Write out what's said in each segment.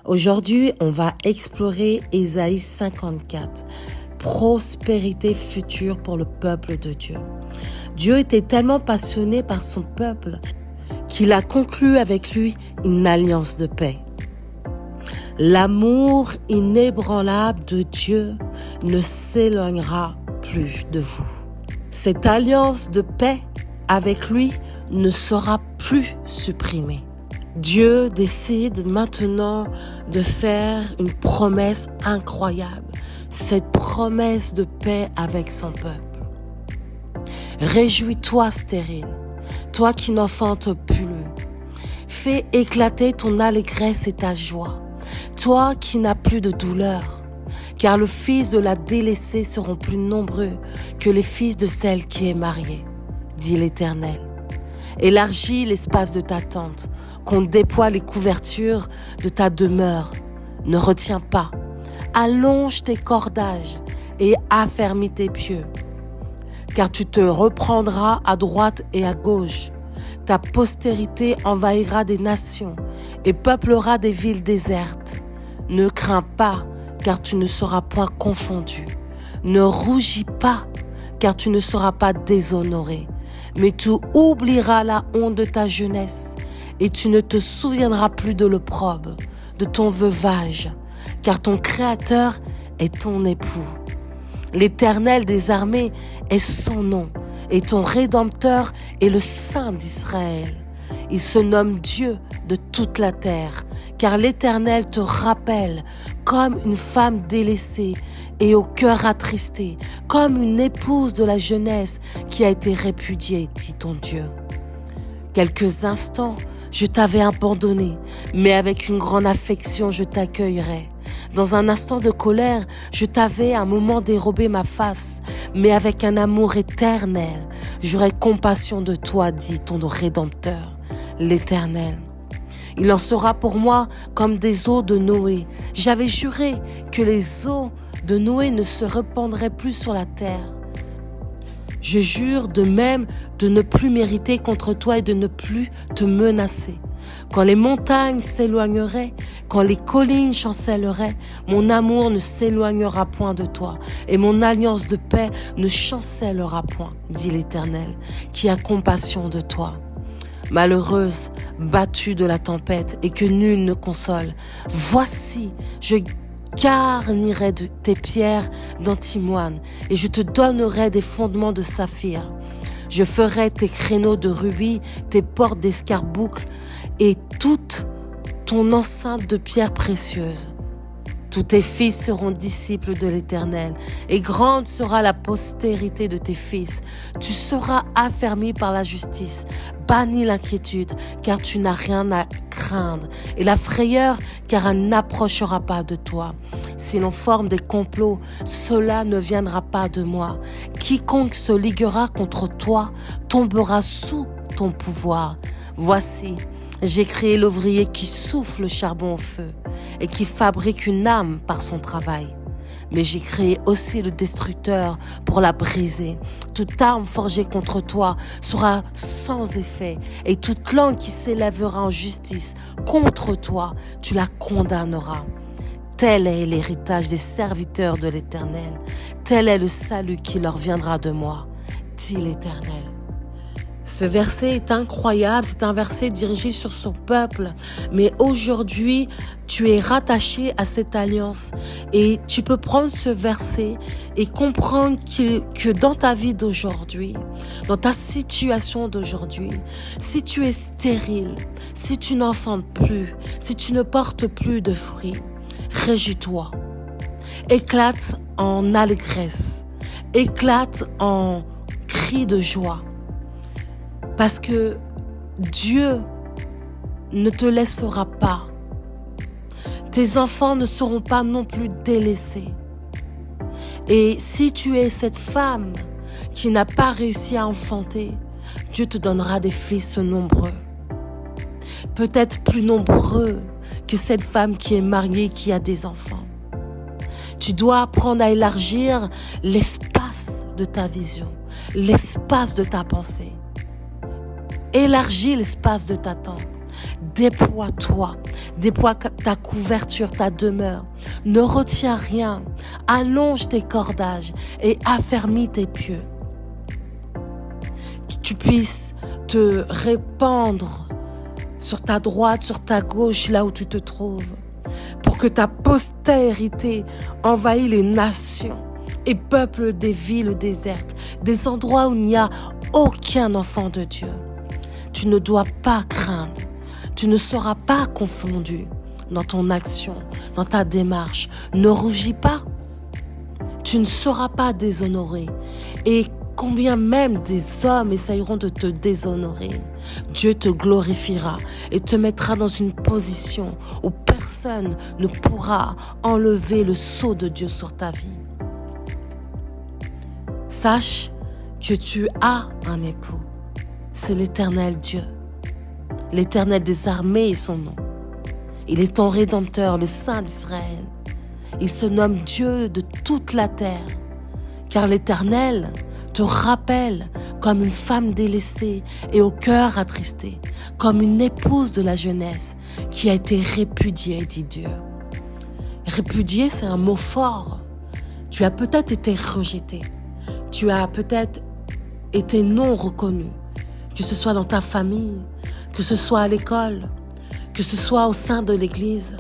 Aujourd'hui, on va explorer Ésaïe 54, prospérité future pour le peuple de Dieu. Dieu était tellement passionné par son peuple qu'il a conclu avec lui une alliance de paix. L'amour inébranlable de Dieu ne s'éloignera plus de vous. Cette alliance de paix avec lui ne sera plus supprimée. Dieu décide maintenant de faire une promesse incroyable, cette promesse de paix avec son peuple. Réjouis-toi, stérile, toi qui n'enfantes plus. Fais éclater ton allégresse et ta joie, toi qui n'as plus de douleur, car le fils de la délaissée seront plus nombreux que les fils de celle qui est mariée, dit l'Éternel. Élargis l'espace de ta tente, qu'on déploie les couvertures de ta demeure. Ne retiens pas, allonge tes cordages et affermis tes pieux, car tu te reprendras à droite et à gauche. Ta postérité envahira des nations et peuplera des villes désertes. Ne crains pas, car tu ne seras point confondu. Ne rougis pas, car tu ne seras pas déshonoré. Mais tu oublieras la honte de ta jeunesse et tu ne te souviendras plus de l'opprobre, de ton veuvage, car ton Créateur est ton époux. L'Éternel des armées est son nom et ton Rédempteur est le Saint d'Israël. Il se nomme Dieu de toute la terre, car l'Éternel te rappelle comme une femme délaissée et au cœur attristé, comme une épouse de la jeunesse qui a été répudiée, dit ton Dieu. Quelques instants, je t'avais abandonné, mais avec une grande affection, je t'accueillerai. Dans un instant de colère, je t'avais un moment dérobé ma face, mais avec un amour éternel, j'aurai compassion de toi, dit ton Rédempteur, l'Éternel. Il en sera pour moi comme des eaux de Noé. J'avais juré que les eaux de Noé ne se répandraient plus sur la terre. Je jure de même de ne plus mériter contre toi et de ne plus te menacer. Quand les montagnes s'éloigneraient, quand les collines chancelleraient, mon amour ne s'éloignera point de toi et mon alliance de paix ne chancellera point, dit l'Éternel, qui a compassion de toi. Malheureuse, battue de la tempête et que nul ne console, voici, je garnirai de tes pierres d'antimoine et je te donnerai des fondements de saphir. Je ferai tes créneaux de rubis, tes portes d'escarboucles et toute ton enceinte de pierres précieuses. Tous tes fils seront disciples de l'Éternel, et grande sera la postérité de tes fils. Tu seras affermi par la justice, bannis l'inquiétude, car tu n'as rien à craindre, et la frayeur, car elle n'approchera pas de toi. Si l'on forme des complots, cela ne viendra pas de moi. Quiconque se liguera contre toi tombera sous ton pouvoir. Voici, j'ai créé l'ouvrier qui souffle le charbon au feu et qui fabrique une âme par son travail. Mais j'ai créé aussi le destructeur pour la briser. Toute arme forgée contre toi sera sans effet et toute langue qui s'élèvera en justice contre toi, tu la condamneras. Tel est l'héritage des serviteurs de l'Éternel. Tel est le salut qui leur viendra de moi, dit l'Éternel. Ce verset est incroyable, c'est un verset dirigé sur son peuple. Mais aujourd'hui, tu es rattaché à cette alliance. Et tu peux prendre ce verset et comprendre que dans ta vie d'aujourd'hui, dans ta situation d'aujourd'hui, si tu es stérile, si tu n'enfantes plus, si tu ne portes plus de fruits, réjouis-toi. Éclate en allégresse, éclate en cris de joie. Parce que Dieu ne te laissera pas. Tes enfants ne seront pas non plus délaissés. Et si tu es cette femme qui n'a pas réussi à enfanter, Dieu te donnera des fils nombreux. Peut-être plus nombreux que cette femme qui est mariée, qui a des enfants. Tu dois apprendre à élargir l'espace de ta vision, l'espace de ta pensée. Élargis l'espace de ta tente. déploie-toi. Déploie ta couverture, ta demeure. Ne retiens rien. Allonge tes cordages et affermis tes pieux. Que tu puisses te répandre sur ta droite, sur ta gauche, là où tu te trouves, pour que ta postérité envahisse les nations et peuple des villes désertes, des endroits où il n'y a aucun enfant de Dieu. Tu ne dois pas craindre, tu ne seras pas confondu dans ton action, dans ta démarche. Ne rougis pas, tu ne seras pas déshonoré. Et combien même des hommes essayeront de te déshonorer, Dieu te glorifiera et te mettra dans une position où personne ne pourra enlever le sceau de Dieu sur ta vie. Sache que tu as un époux. C'est l'Éternel Dieu. L'Éternel des armées est son nom. Il est ton Rédempteur, le Saint d'Israël. Il se nomme Dieu de toute la terre. Car l'Éternel te rappelle comme une femme délaissée et au cœur attristé, comme une épouse de la jeunesse qui a été répudiée, dit Dieu. Répudiée, c'est un mot fort. Tu as peut-être été rejeté. Tu as peut-être été non reconnu, que ce soit dans ta famille, que ce soit à l'école, que ce soit au sein de l'église.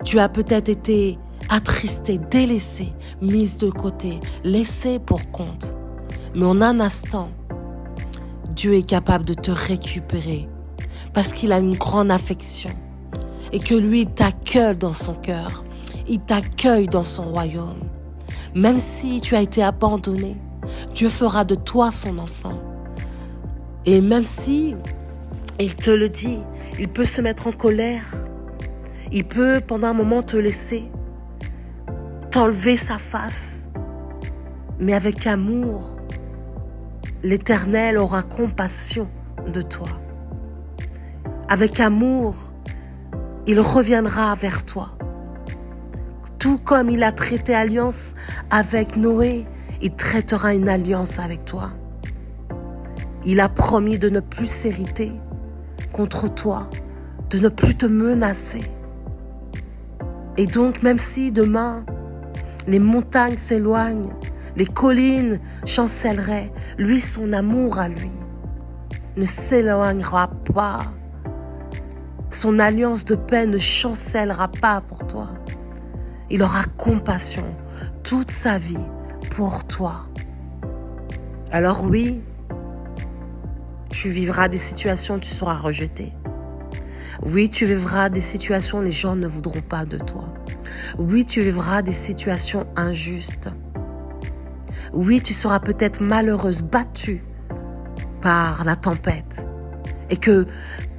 Tu as peut-être été attristé, délaissé, mise de côté, laissé pour compte. Mais en un instant, Dieu est capable de te récupérer parce qu'il a une grande affection et que lui t'accueille dans son cœur, il t'accueille dans son royaume. Même si tu as été abandonné, Dieu fera de toi son enfant. Et même si, il te le dit, il peut se mettre en colère, il peut pendant un moment te laisser, t'enlever sa face, mais avec amour, l'Éternel aura compassion de toi. Avec amour, il reviendra vers toi. Tout comme il a traité alliance avec Noé, il traitera une alliance avec toi. Il a promis de ne plus s'irriter contre toi, de ne plus te menacer. Et donc, même si demain, les montagnes s'éloignent, les collines chancelleraient, lui, son amour à lui ne s'éloignera pas. Son alliance de paix ne chancellera pas pour toi. Il aura compassion toute sa vie pour toi. Alors oui, tu vivras des situations où tu seras rejeté. Oui, tu vivras des situations où les gens ne voudront pas de toi. Oui, tu vivras des situations injustes. Oui, tu seras peut-être malheureuse, battue par la tempête. Et que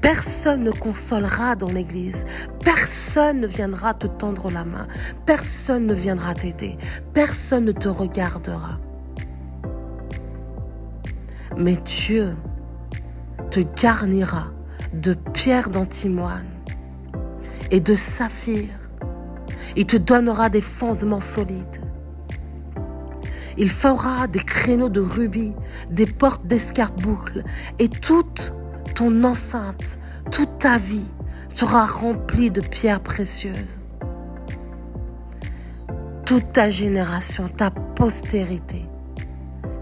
personne ne consolera dans l'église. Personne ne viendra te tendre la main. Personne ne viendra t'aider. Personne ne te regardera. Mais Dieu te garnira de pierres d'antimoine et de saphir. Il te donnera des fondements solides. Il fera des créneaux de rubis, des portes d'escarboucles et toute ton enceinte, toute ta vie sera remplie de pierres précieuses. Toute ta génération, ta postérité,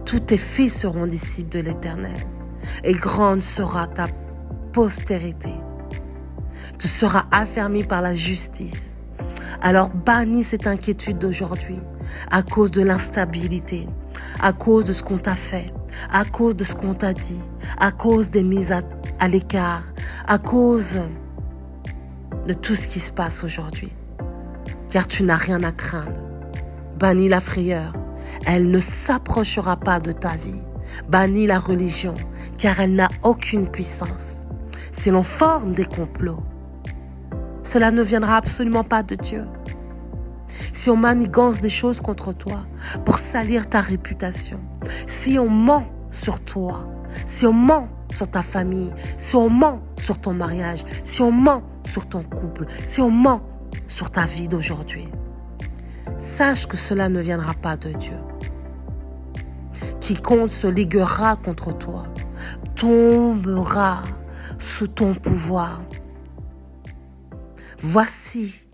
tous tes fils seront disciples de l'Éternel et grande sera ta postérité. Tu seras affermi par la justice. Alors bannis cette inquiétude d'aujourd'hui à cause de l'instabilité, à cause de ce qu'on t'a fait, à cause de ce qu'on t'a dit, à cause des mises à l'écart, à cause de tout ce qui se passe aujourd'hui. Car tu n'as rien à craindre. Bannis la frayeur, elle ne s'approchera pas de ta vie. Bannis la religion, car elle n'a aucune puissance. Si l'on forme des complots, cela ne viendra absolument pas de Dieu. Si on manigance des choses contre toi pour salir ta réputation, si on ment sur toi, si on ment sur ta famille, si on ment sur ton mariage, si on ment sur ton couple, si on ment sur ta vie d'aujourd'hui, sache que cela ne viendra pas de Dieu. Quiconque se liguera contre toi tombera sous ton pouvoir. Voici,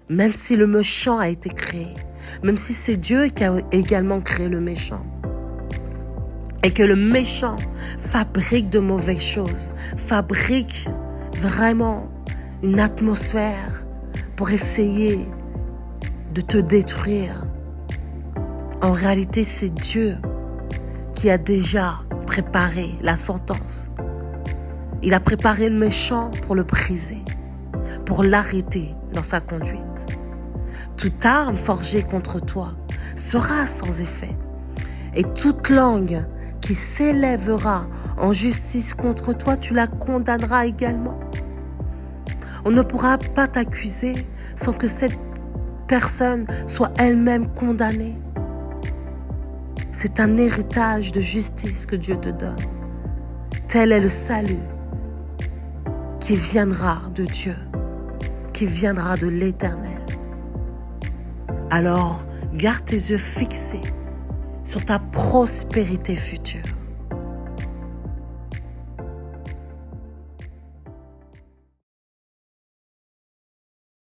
même si le méchant a été créé, même si c'est Dieu qui a également créé le méchant, et que le méchant fabrique de mauvaises choses, fabrique vraiment une atmosphère pour essayer de te détruire. En réalité, c'est Dieu qui a déjà préparé la sentence. Il a préparé le méchant pour le briser, pour l'arrêter dans sa conduite. Toute arme forgée contre toi sera sans effet, et toute langue qui s'élèvera en justice contre toi, tu la condamneras également. On ne pourra pas t'accuser sans que cette personne soit elle-même condamnée. C'est un héritage de justice que Dieu te donne. Tel est le salut qui viendra de Dieu, qui viendra de l'Éternel. Alors, garde tes yeux fixés sur ta prospérité future.